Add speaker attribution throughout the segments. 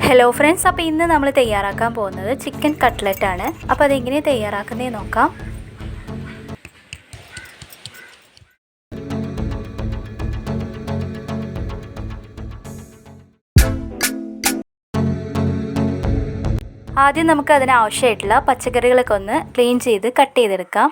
Speaker 1: Hello friends, അപ്പോൾ ഇന്ന് നമ്മൾ തയ്യാറാക്കാൻ പോകുന്നത് ചിക്കൻ കട്ട്ലറ്റ് ആണ്. അപ്പോൾ അതെങ്ങനെ തയ്യാറാക്കുന്നതെന്ന് നോക്കാം. ആദ്യം നമുക്ക് അതിനാവശ്യമായിട്ടുള്ള പച്ചക്കറികളൊക്കെ ഒന്ന് ക്ലീൻ ചെയ്ത് കട്ട് ചെയ്തെടുക്കാം.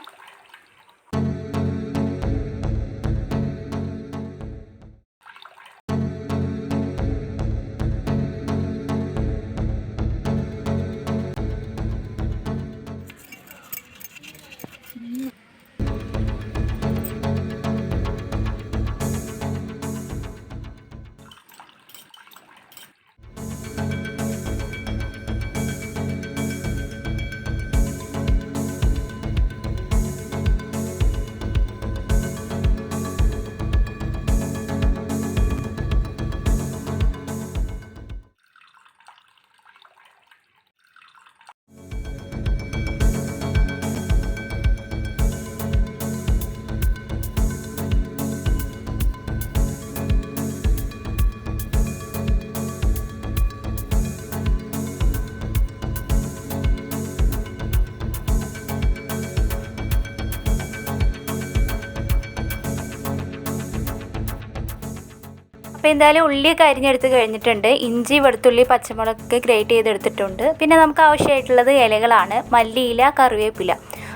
Speaker 1: അപ്പോൾ എന്തായാലും ഉള്ളിയൊക്കെ അരിഞ്ഞെടുത്ത് കഴിഞ്ഞിട്ടുണ്ട്. ഇഞ്ചി, വെളുത്തുള്ളി, പച്ചമുളകൊക്കെ ഗ്രേറ്റ് ചെയ്തെടുത്തിട്ടുണ്ട്. പിന്നെ നമുക്ക് ആവശ്യമായിട്ടുള്ളത് ഇലകളാണ്, മല്ലിയില, കറിവേപ്പില.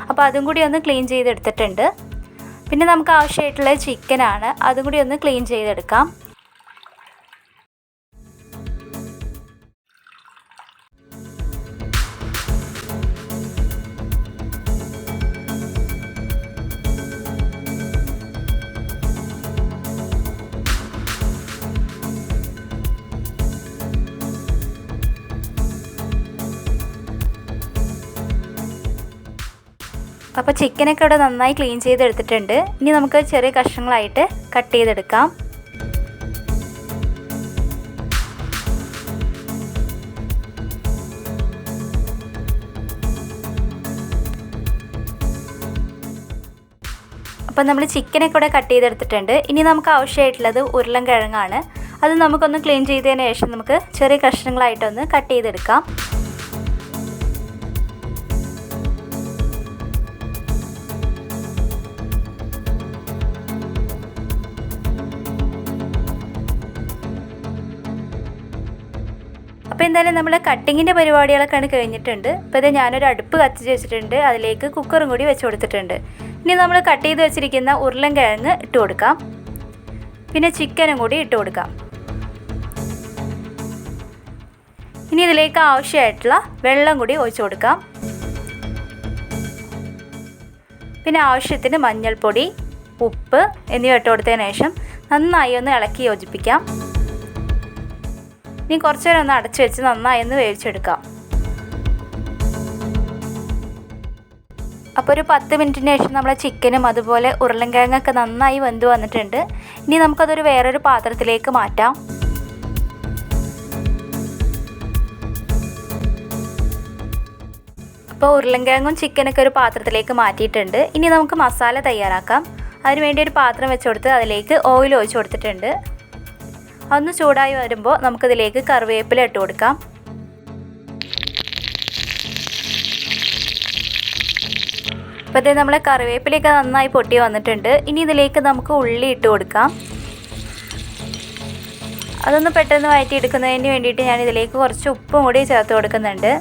Speaker 1: അപ്പോൾ അതും കൂടി ഒന്ന് ക്ലീൻ ചെയ്തെടുത്തിട്ടുണ്ട്. പിന്നെ നമുക്ക് ആവശ്യമായിട്ടുള്ളത് ചിക്കനാണ്, അതും കൂടി ഒന്ന് ക്ലീൻ ചെയ്തെടുക്കാം. അപ്പോൾ ചിക്കനൊക്കെ ഇവിടെ നന്നായി ക്ലീൻ ചെയ്തെടുത്തിട്ടുണ്ട്. ഇനി നമുക്ക് ചെറിയ കഷ്ണങ്ങളായിട്ട് കട്ട് ചെയ്തെടുക്കാം. അപ്പോൾ നമ്മൾ ചിക്കനൊക്കെ ഇവിടെ കട്ട് ചെയ്തെടുത്തിട്ടുണ്ട്. ഇനി നമുക്ക് ആവശ്യമായിട്ടുള്ളത് ഉരുളൻകിഴങ്ങാണ്. അത് നമുക്കൊന്ന് ക്ലീൻ ചെയ്തതിന് ശേഷം നമുക്ക് ചെറിയ കഷ്ണങ്ങളായിട്ടൊന്ന് കട്ട് ചെയ്തെടുക്കാം. അപ്പോൾ എന്തായാലും നമ്മൾ കട്ടിങ്ങിൻ്റെ പരിപാടികളൊക്കെ കഴിഞ്ഞിട്ടുണ്ട്. അപ്പോൾ ഇത് ഞാനൊരു അടുപ്പ് കത്തിച്ച് വെച്ചിട്ടുണ്ട്. അതിലേക്ക് കുക്കറും കൂടി വെച്ച് കൊടുത്തിട്ടുണ്ട്. ഇനി നമ്മൾ കട്ട് ചെയ്ത് വെച്ചിരിക്കുന്ന ഉരുളൻകിഴങ്ങ് ഇട്ട് കൊടുക്കാം. പിന്നെ ചിക്കനും കൂടി ഇട്ട് കൊടുക്കാം. ഇനി ഇതിലേക്ക് ആവശ്യമായിട്ടുള്ള വെള്ളം കൂടി ഒഴിച്ച് കൊടുക്കാം. പിന്നെ ആവശ്യത്തിന് മഞ്ഞൾപ്പൊടി, ഉപ്പ് എന്നിവ ഇട്ട് കൊടുത്തതിന് ശേഷം നന്നായി ഒന്ന് ഇളക്കി യോജിപ്പിക്കാം. ഇനി കുറച്ച് നേരം ഒന്ന് അടച്ചു വെച്ച് നന്നായി ഒന്ന് വേവിച്ചെടുക്കാം. അപ്പോൾ ഒരു 10 മിനിറ്റിന് ശേഷം നമ്മളെ ചിക്കനും അതുപോലെ ഉരുളൻകിഴങ്ങൊക്കെ നന്നായി വെന്ത് വന്നിട്ടുണ്ട്. ഇനി നമുക്കതൊരു വേറൊരു പാത്രത്തിലേക്ക് മാറ്റാം. അപ്പോൾ ഉരുളൻകിഴങ്ങും ചിക്കനൊക്കെ ഒരു പാത്രത്തിലേക്ക് മാറ്റിയിട്ടുണ്ട്. ഇനി നമുക്ക് മസാല തയ്യാറാക്കാം. അതിനുവേണ്ടി ഒരു പാത്രം വെച്ച് കൊടുത്ത് അതിലേക്ക് ഓയിൽ ഒഴിച്ച് കൊടുത്തിട്ടുണ്ട്. ഒന്ന് ചൂടായി വരുമ്പോൾ നമുക്കിതിലേക്ക് കറിവേപ്പില ഇട്ട് കൊടുക്കാം. അപ്പോൾ ഇത് നമ്മളെ കറിവേപ്പിലയൊക്കെ നന്നായി പൊട്ടി വന്നിട്ടുണ്ട്. ഇനി ഇതിലേക്ക് നമുക്ക് ഉള്ളി ഇട്ട് കൊടുക്കാം. അതൊന്ന് പെട്ടെന്ന് വഴറ്റിയെടുക്കുന്നതിന് വേണ്ടിയിട്ട് ഞാൻ ഇതിലേക്ക് കുറച്ച് ഉപ്പും കൂടി ചേർത്ത് കൊടുക്കുന്നുണ്ട്.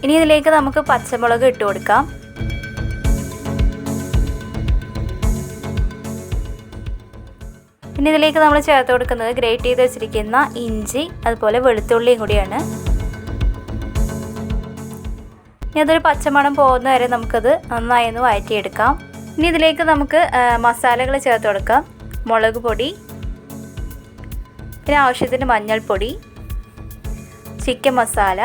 Speaker 1: ഇനി ഇതിലേക്ക് നമുക്ക് പച്ചമുളക് ഇട്ട് കൊടുക്കാം. പിന്നെ ഇതിലേക്ക് നമ്മൾ ചേർത്ത് കൊടുക്കുന്നത് ഗ്രേറ്റ് ചെയ്ത് വെച്ചിരിക്കുന്ന ഇഞ്ചി അതുപോലെ വെളുത്തുള്ളിയും കൂടിയാണ്. ഇനി അതൊരു പച്ചമണം പോകുന്ന വരെ നമുക്കത് നന്നായി ഒന്ന് വഴറ്റിയെടുക്കാം. ഇനി ഇതിലേക്ക് നമുക്ക് മസാലകൾ ചേർത്ത് കൊടുക്കാം. മുളക് പൊടി, പിന്നെ ആവശ്യത്തിന് മഞ്ഞൾപ്പൊടി, ചിക്കൻ മസാല,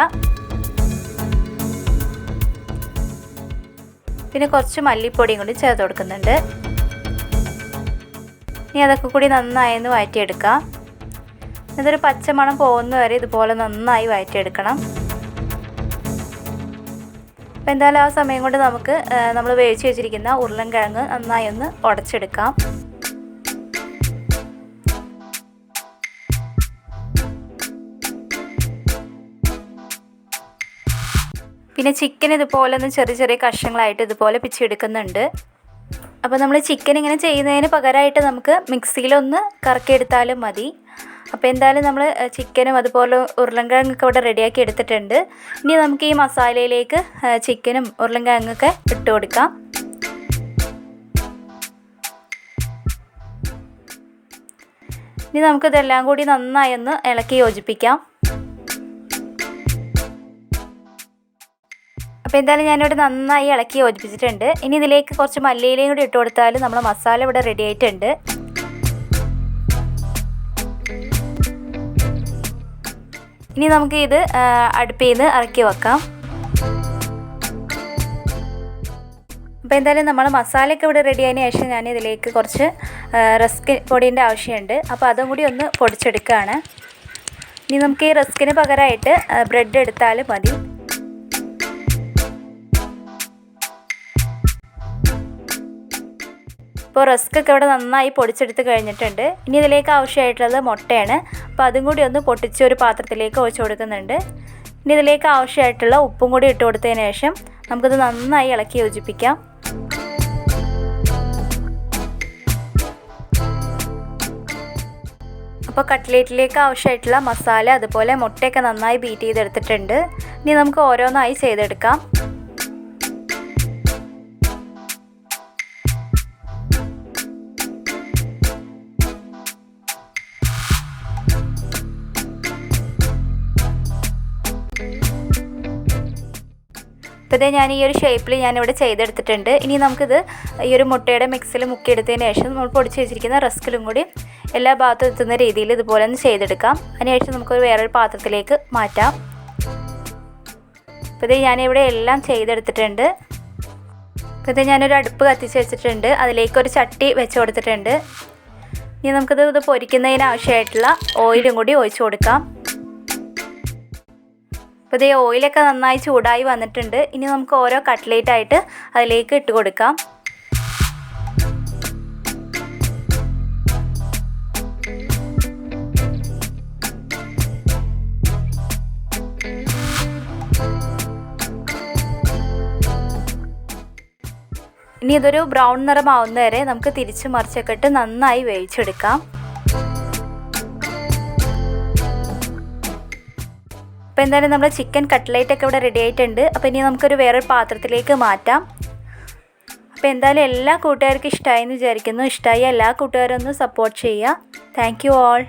Speaker 1: പിന്നെ കുറച്ച് മല്ലിപ്പൊടിയും കൂടി ചേർത്ത് കൊടുക്കുന്നുണ്ട്. ഇനി അതൊക്കെ കൂടി നന്നായി ഒന്ന് വഴറ്റിയെടുക്കാം. ഇതൊരു പച്ചമണം പോകുന്ന വരെ ഇതുപോലെ നന്നായി വഴറ്റിയെടുക്കണം. അപ്പോൾ എന്തായാലും ആ സമയം കൊണ്ട് നമുക്ക് നമ്മൾ വേവിച്ച് വെച്ചിരിക്കുന്ന ഉരുളൻകിഴങ്ങ് നന്നായി ഒന്ന് ഉടച്ചെടുക്കാം. പിന്നെ ചിക്കൻ ഇതുപോലെ ഒന്ന് ചെറിയ ചെറിയ കഷ്ണങ്ങളായിട്ട് ഇതുപോലെ പിച്ചെടുക്കുന്നുണ്ട്. അപ്പോൾ നമ്മൾ ചിക്കൻ ഇങ്ങനെ ചെയ്യുന്നതിന് പകരമായിട്ട് നമുക്ക് മിക്സിയിലൊന്ന് കറക്കിയെടുത്താലും മതി. അപ്പോൾ എന്തായാലും നമ്മൾ ചിക്കനും അതുപോലെ ഉരുളൻകിഴങ്ങൊക്കെ ഇവിടെ റെഡിയാക്കി എടുത്തിട്ടുണ്ട്. ഇനി നമുക്ക് ഈ മസാലയിലേക്ക് ചിക്കനും ഉരുളൻകിഴങ്ങൊക്കെ ഇട്ട് കൊടുക്കാം. ഇനി നമുക്കിതെല്ലാം കൂടി നന്നായി ഒന്ന് ഇളക്കി യോജിപ്പിക്കാം. അപ്പോൾ എന്തായാലും ഞാനിവിടെ നന്നായി ഇളക്കി യോജിപ്പിച്ചിട്ടുണ്ട്. ഇനി ഇതിലേക്ക് കുറച്ച് മല്ലിയിലയും കൂടി ഇട്ട് കൊടുത്താൽ നമ്മുടെ മസാല ഇവിടെ റെഡി ആയിട്ടുണ്ട്. ഇനി നമുക്ക് ഇത് അടുപ്പിൽ നിന്ന് ഇറക്കി വെക്കാം. അപ്പോൾ എന്തായാലും നമ്മൾ മസാലയൊക്കെ ഇവിടെ റെഡി ആയതിനു ശേഷം ഞാൻ ഇതിലേക്ക് കുറച്ച് റസ്ക് പൊടീൻ്റെ ആവശ്യമുണ്ട്. അപ്പോൾ അതും കൂടി ഒന്ന് പൊടിച്ചെടുക്കുകയാണ്. ഇനി നമുക്ക് ഈ റസ്കിന് പകരമായിട്ട് ബ്രെഡ് എടുത്താലും മതി. ഇപ്പോൾ റസ്ക്കൊക്കെ ഇവിടെ നന്നായി പൊടിച്ചെടുത്ത് കഴിഞ്ഞിട്ടുണ്ട്. ഇനി ഇതിലേക്ക് ആവശ്യമായിട്ടുള്ളത് മുട്ടയാണ്. അപ്പോൾ അതും കൂടി ഒന്ന് പൊട്ടിച്ച് ഒരു പാത്രത്തിലേക്ക് ഒഴിച്ചു കൊടുക്കുന്നുണ്ട്. ഇനി ഇതിലേക്ക് ആവശ്യമായിട്ടുള്ള ഉപ്പും കൂടി ഇട്ട് കൊടുത്തതിന് ശേഷം നമുക്കിത് നന്നായി ഇളക്കി യോജിപ്പിക്കാം. അപ്പോൾ കട്ട്ലേറ്റിലേക്ക് ആവശ്യമായിട്ടുള്ള മസാല അതുപോലെ മുട്ടയൊക്കെ നന്നായി ബീറ്റ് ചെയ്തെടുത്തിട്ടുണ്ട്. ഇനി നമുക്ക് ഓരോന്നായി ചെയ്തെടുക്കാം. അപ്പോൾ ഇതേ ഞാൻ ഈ ഒരു ഷേപ്പിൽ ഞാനിവിടെ ചെയ്തെടുത്തിട്ടുണ്ട്. ഇനി നമുക്കിത് ഈ ഒരു മുട്ടയുടെ മിക്സിൽ മുക്കിയെടുത്തതിന് ശേഷം നമ്മൾ പൊടിച്ച് വെച്ചിരിക്കുന്ന റസ്കിലും കൂടി എല്ലാ ഭാഗത്തും എത്തുന്ന രീതിയിൽ ഇതുപോലെ ഒന്ന് ചെയ്തെടുക്കാം. അതിനുശേഷം നമുക്കൊരു വേറൊരു പാത്രത്തിലേക്ക് മാറ്റാം. അപ്പോൾ ഇത് ഞാനിവിടെ എല്ലാം ചെയ്തെടുത്തിട്ടുണ്ട്. അപ്പോൾ ഇത് ഞാനൊരു അടുപ്പ് കത്തിച്ച് വെച്ചിട്ടുണ്ട്. അതിലേക്കൊരു ചട്ടി വെച്ച് കൊടുത്തിട്ടുണ്ട്. ഇനി നമുക്കിത് പൊരിക്കുന്നതിന് ആവശ്യമായിട്ടുള്ള ഓയിലും കൂടി ഒഴിച്ചു കൊടുക്കാം. അപ്പോൾ ഇതേ ഓയിലൊക്കെ നന്നായി ചൂടായി വന്നിട്ടുണ്ട്. ഇനി നമുക്ക് ഓരോ കട്ട്ലേറ്റ് ആയിട്ട് അതിലേക്ക് ഇട്ട് കൊടുക്കാം. ഇനി ഇതൊരു ബ്രൗൺ നിറമാവുന്ന വരെ നമുക്ക് തിരിച്ച് മറിച്ചൊക്കെ ഇട്ട് നന്നായി വേവിച്ചെടുക്കാം. അപ്പോൾ എന്തായാലും നമ്മുടെ ചിക്കൻ കട്ട്ലേറ്റൊക്കെ ഇവിടെ റെഡി ആയിട്ടുണ്ട്. അപ്പോൾ ഇനി നമുക്കൊരു വേറൊരു പാത്രത്തിലേക്ക് മാറ്റാം. അപ്പോൾ എന്തായാലും എല്ലാ കൂട്ടുകാർക്കും ഇഷ്ടമായി എന്ന് വിചാരിക്കുന്നു. ഇഷ്ടമായി എല്ലാ കൂട്ടുകാരും ഒന്ന് സപ്പോർട്ട് ചെയ്യുക. Thank you all.